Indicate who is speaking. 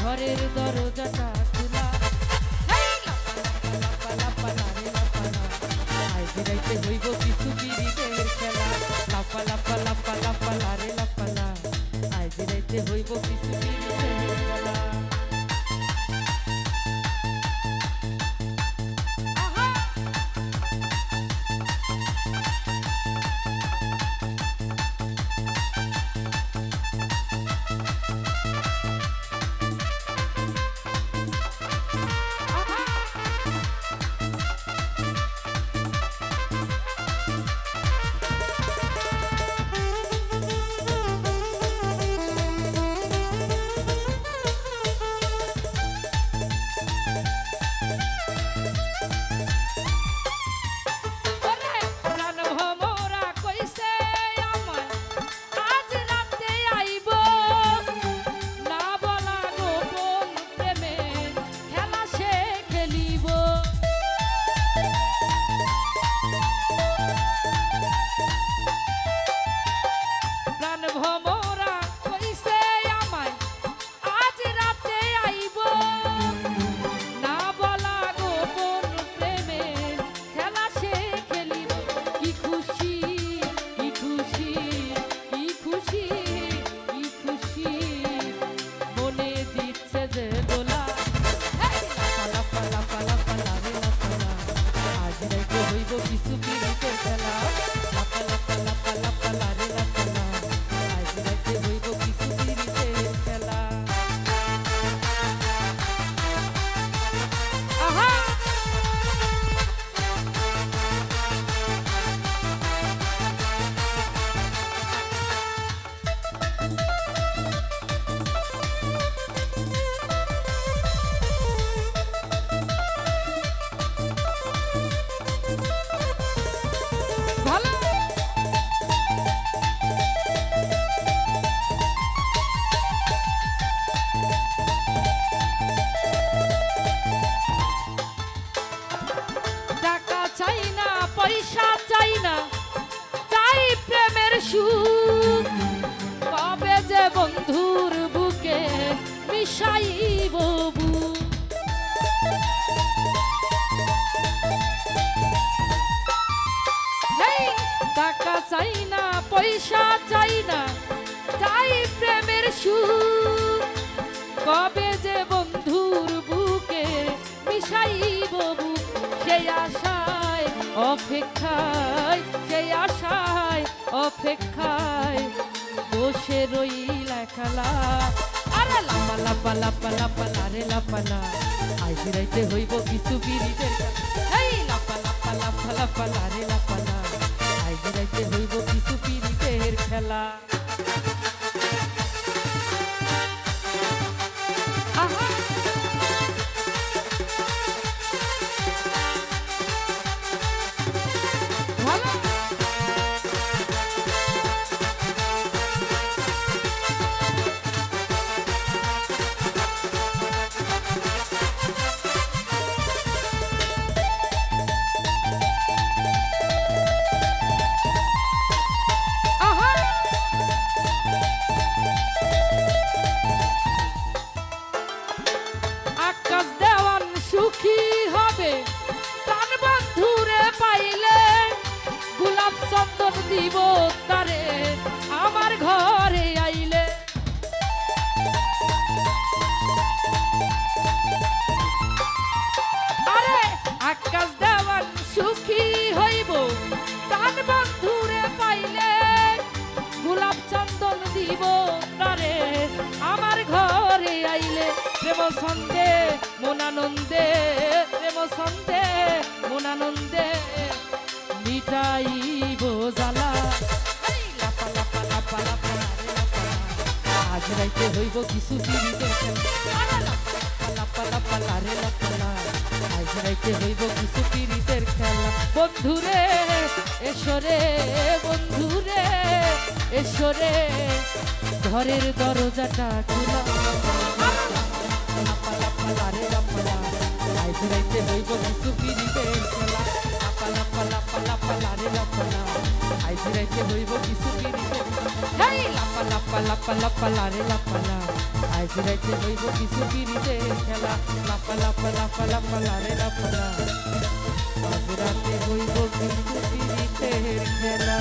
Speaker 1: ঘরের দরজাটা খোলা, আজ রাইতে হইব কিছু পিরিতের খেলা, লাপা লাপা লাপা লাপা লারে লাপালা, আজ রাইতে হইব কিছু পিরিতের খেলা। পয়সা চাই না, চাই প্রেমের সুখ, কবে যে বন্ধুর বুকে মিশাইব বুক। টাকা চাই না, পয়সা চাই না, চাই প্রেমের সুখ, কবে যে বন্ধুর বুকে মিশাইব বুক। সেই আশায় অপেক্ষায়, সেই আশায় অপেক্ষায় বসে রইলা খেলা। আরে লাপা লাপা লাপা লাপা লারে লাপালা, আজ রাইতে হইব কিছু পিরিতের খেলা। এই লাপা লাপা লাপা লাপা লারে লাপালা, আজ রাইতে হইব কিছু পিরিতের খেলা। দিব তারে আমার ঘরে আইলে, আরে আকাশ দেওয়ান সুখী হইব তার বন্ধুরে পাইলে, গোলাপ চন্দন দিব তারে আমার ঘরে আইলে, প্রেম ছন্দে মনানন্দে রাইতে হইব কিছু পিড়িতের খেলা লাপা লাপা লারে লাপা আজ রাইতে হইব কিছু পিড়িতের খেলা বন্ধুরে এসরে বন্ধুরে এসরে ঘরের দরজাটা খোলা লাপা লাপা লারে লাপা আজ রাইতে হইব কিছু পিড়িতের খেলা লাপা লাপা লাপা লাপা লারে লাপা আজ রাইতে হইব কিছু পিড়িতের হেই লাপা লাপা লাপা লাপা লারে লাপা আজ রাইতে হইব কিছু পিড়িতের খেলা লাপা লাপা লাপা লাপা লারে লাপা আজ রাতে হইব কিছু পিড়িতের খেলা